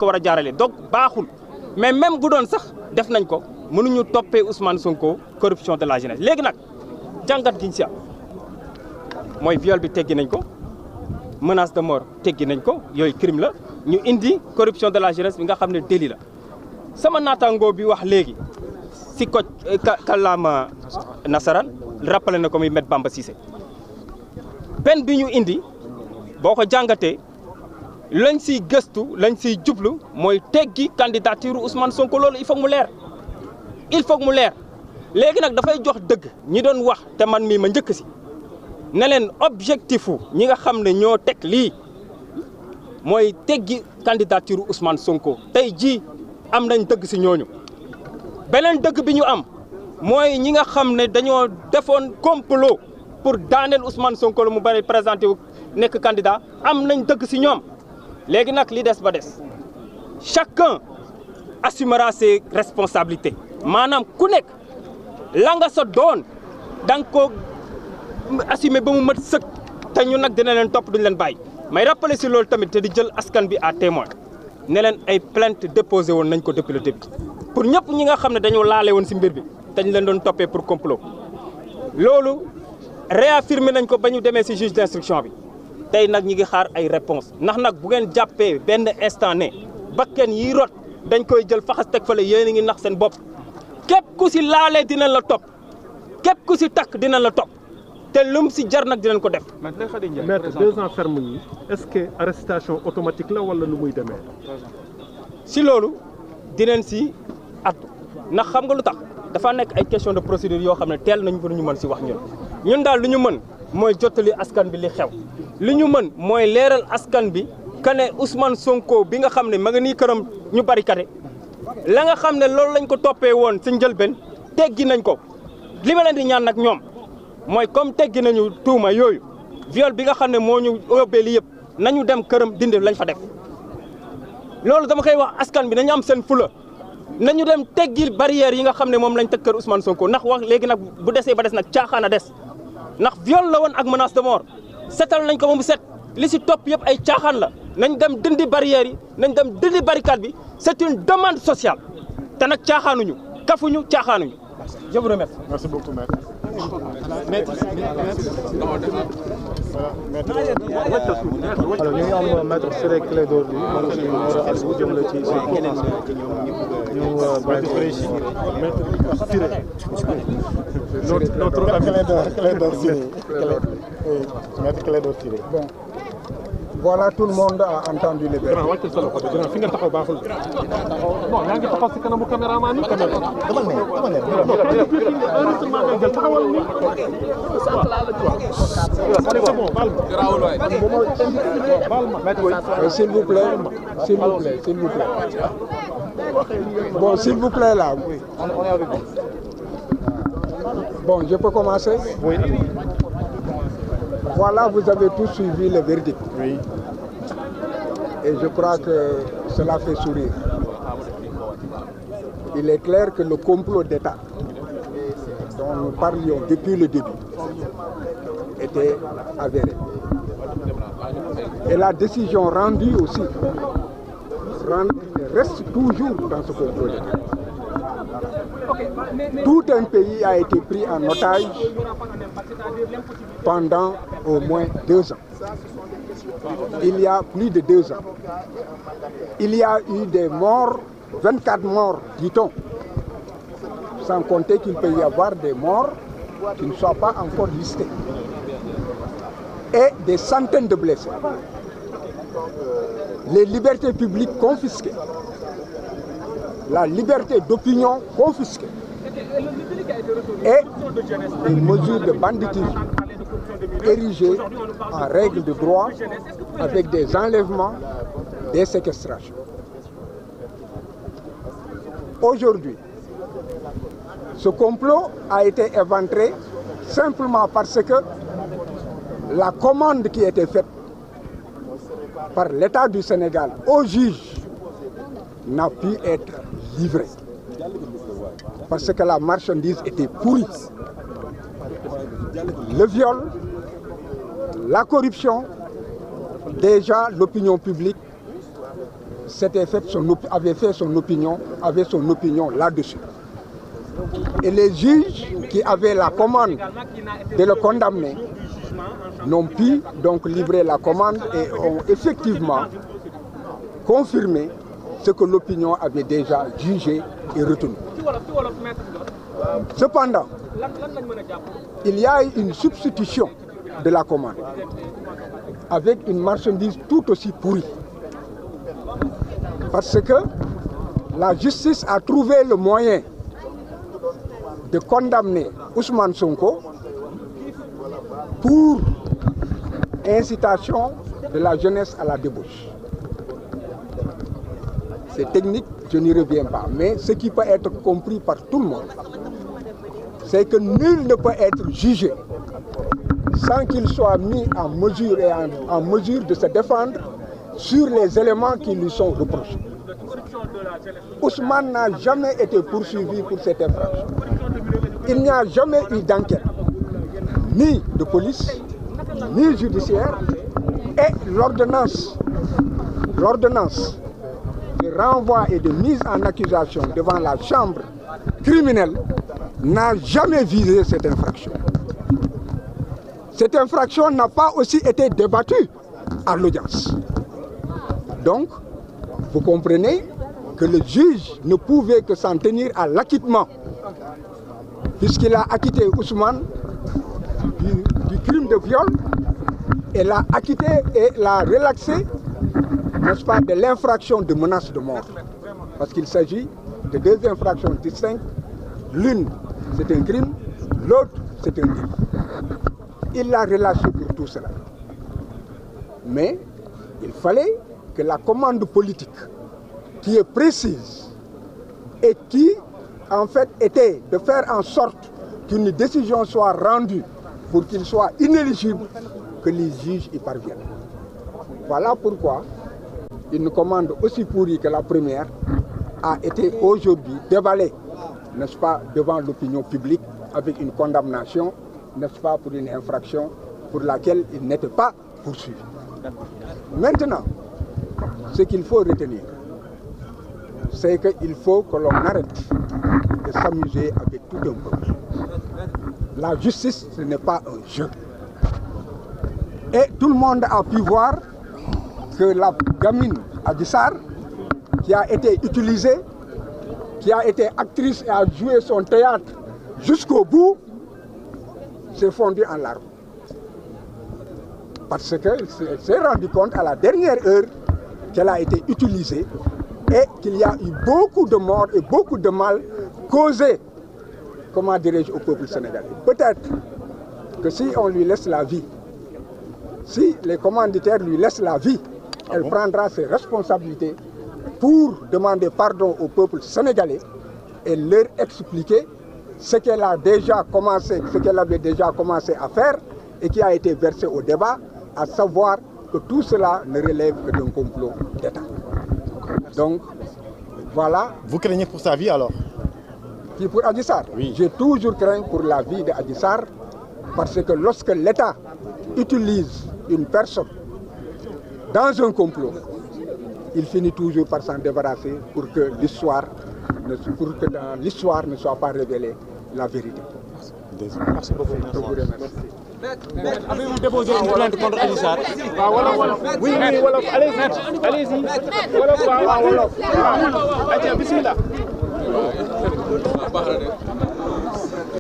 ko war a jaarale donc baaxul mais même bu doon sax def nañ ko mënuñu toppee Ousmane Sonko corruption de la jeunesse léegi nag jàngat giñ si am mooy viol bi teggi nañ ko menace de mort teggi nañ ko yooyu crime la ñu indi corruption de la jeunesse bi nga xam ne délit la sama naataangoo bi wax léegi si ko kàllaama nasaraan rappelé na ko muy met Bamba Cissé peine bi ñu indi boo ko jàngatee lañ siy gëstu lañ siy jublu mooy teggi candidature Ousmane Sonko loolu il faut mu leer léegi nag dafay jox dëgg ñi doon wax te man mii ma njëkk si ne leen objectifu ñi nga xam ne ñoo teg lii mooy teggi candidature Ousmane Sonko tey jii am nañ dëgg si ñooñu beneen dëgg bi ñu am mooy ñi nga xam ne dañoo defoon complot pour daaneel Ousmane Sonko la mu bari présenté wu nekk candidat am nañ dëgg si ñoom léegi nag li des ba des chacun assumera ses responsabilités maanaam ku nekk la nga sa doon da nga ko assumer ba mu mat sëkk te ñu nag dina leen topp duñ leen bàyyi may rappeler si loolu tamit te di jël askan bi à témoin ne leen ay plainte déposé woon nañ ko depuis le début pour ñëpp ñi nga xam ne dañoo laale woon si mbir bi te ñu leen doon toppee pour complot loolu réaffirmé nañ ko ba ñu demee si juge d'instruction bi tey nag ñi ngi xaar ay réponse ndax nag bu ngeen jàppee benn instant ne bakken yi rot dañ koy jël faxas teg fale yéen a ngi nax seen bopp képp ku si laalee dinañ la topp képp ku si takk dinañ la topp te lum si jar nag dinañ ko def. maître 2 ans ferme yi est-ce que arrestation automatique la wala lu muy demee. si loolu dinañ si attu ndax xam nga lu tax dafa nekk ay question de procédure yoo xam ne teel nañ pour ñu mën si wax ñun daal lu ñu mën mooy jottali askan bi li xew li ñu mën mooy leeral askan bi que ne Ousmane Sonko bi nga xam ne ma nga nii këram ñu barricade la nga xam ne loolu lañ ko toppee woon si njëlbeen teggi nañ ko li ma leen di ñaan nag ñoom mooy comme teggi nañu tuuma yooyu viol bi nga xam ne moo ñu yóbbee li yëpp nañu dem këram dindi lañ fa def loolu dama koy wax askan bi nañu am seen fula nañu dem teggil barrière yi nga xam ne moom lañ teg kër Ousmane Sonko ndax wax léegi nag bu desee ba des nag caaxaan a des ndax viol la woon ak menace de mort setal nañ ko ba mu set li si topp yëpp ay caaxaan la nañ dem dindi barrières yi nañ dem dindi barricade bi c'est une demande sociale te nag caaxaanuñu kafuñu caaxaanuñu je vous remercie. Merci beaucoup maître. alors ñu ngi am maître Ciré Clédor Ly moom aussi mu war a àddu jëm la ci ñu maître Ciré notre ami Clédor Ciré. Maître Clédor Ciré. Bon, voilà, tout le monde a entendu les verbes. fi nga taxaw baaxul non yaa ngi taxaw si kanamu caméraman ni S'il vous plaît, s'il vous plaît, s'il vous plaît. Bon, s'il vous plaît là. Bon, je peux commencer? Oui. Voilà, vous avez tous suivi le verdict. Oui. Et je crois que cela fait sourire. Il est clair que le complot d'État dont nous parlions depuis le début était avéré. Et la décision rendue aussi reste toujours dans ce complot d'État. Tout un pays a été pris en otage pendant au moins 2 ans. Il y a plus de 2 ans. Il y a eu des morts, 24 morts, dit-on. Sans compter qu'il peut y avoir des morts qui ne soient pas encore listés. Et des centaines de blessés. Les libertés publiques confisquées. La liberté d'opinion confisquée. Et des mesures de banditisme érigées en règle de droit avec des enlèvements, des séquestrations. Aujourd'hui, ce complot a été éventré simplement parce que la commande qui était faite par l'État du Sénégal au juge n'a pu être livrée. Parce que la marchandise était pourrie. Le viol, la corruption, déjà l'opinion publique avait son opinion là-dessus. Et les juges qui avaient la commande de le condamner n'ont pu donc livrer la commande et ont effectivement confirmé ce que l'opinion avait déjà jugé et retenu. Cependant, il y a une substitution de la commande avec une marchandise tout aussi pourrie. Parce que la justice a trouvé le moyen de condamner Ousmane Sonko pour incitation de la jeunesse à la débauche. C'est technique, je n'y reviens pas. Mais ce qui peut être compris par tout le monde, c'est que nul ne peut être jugé sans qu'il soit mis en mesure et en mesure de se défendre sur les éléments qui lui sont reprochés. Ousmane n'a jamais été poursuivi pour cette infraction. Il n'y a jamais eu d'enquête, ni de police, ni judiciaire, et l'ordonnance de renvoi et de mise en accusation devant la chambre criminelle n'a jamais visé cette infraction. Cette infraction n'a pas aussi été débattue à l'audience. Donc, vous comprenez que le juge ne pouvait que s'en tenir à l'acquittement, puisqu'il a acquitté Ousmane du crime de viol, et l'a acquitté et l'a relaxé, n'est-ce pas, de l'infraction de menace de mort. Parce qu'il s'agit de deux infractions distinctes. L'une, c'est un crime, l'autre, c'est un délit. Il l'a relâché pour tout cela. Mais il fallait que la commande politique, qui est précise et qui, en fait, était de faire en sorte qu'une décision soit rendue pour qu'il soit inéligible, que les juges y parviennent. Voilà pourquoi une commande aussi pourrie que la première a été aujourd'hui déballée, n'est-ce pas, devant l'opinion publique avec une condamnation, n'est-ce pas, pour une infraction pour laquelle il n'était pas poursuivi. Maintenant, ce qu'il faut retenir, c'est qu'il faut que l'on arrête de s'amuser avec tout un peuple. La justice, ce n'est pas un jeu. Et tout le monde a pu voir que la gamine Adji Sarr, qui a été utilisée, qui a été actrice et a joué son théâtre jusqu'au bout, s'est fondue en larmes. Parce qu'elle s'est rendue compte à la dernière heure qu'elle a été utilisée et qu'il y a eu beaucoup de morts et beaucoup de mal causés, comment dirais-je, au peuple sénégalais. Peut-être que si on lui laisse la vie, si les commanditaires lui laissent la vie, elle prendra ses responsabilités pour demander pardon au peuple sénégalais et leur expliquer ce qu'elle a déjà commencé, ce qu'elle avait déjà commencé à faire et qui a été versé au débat, à savoir que tout cela ne relève que d'un complot d'État. Donc, voilà. Vous craignez pour sa vie alors? Qui pour Adji Sarr? Oui. J'ai toujours craint pour la vie d'Adji Sarr parce que lorsque l'État utilise une personne dans un complot, il finit toujours par s'en débarrasser pour que l'histoire dans l'histoire ne soit pas révélée la vérité. Merci beaucoup. Je vous remercie. Avez-vous déposé une plainte contre Adji Sarr? Oui, allez-y. Allez-y. Bismillah.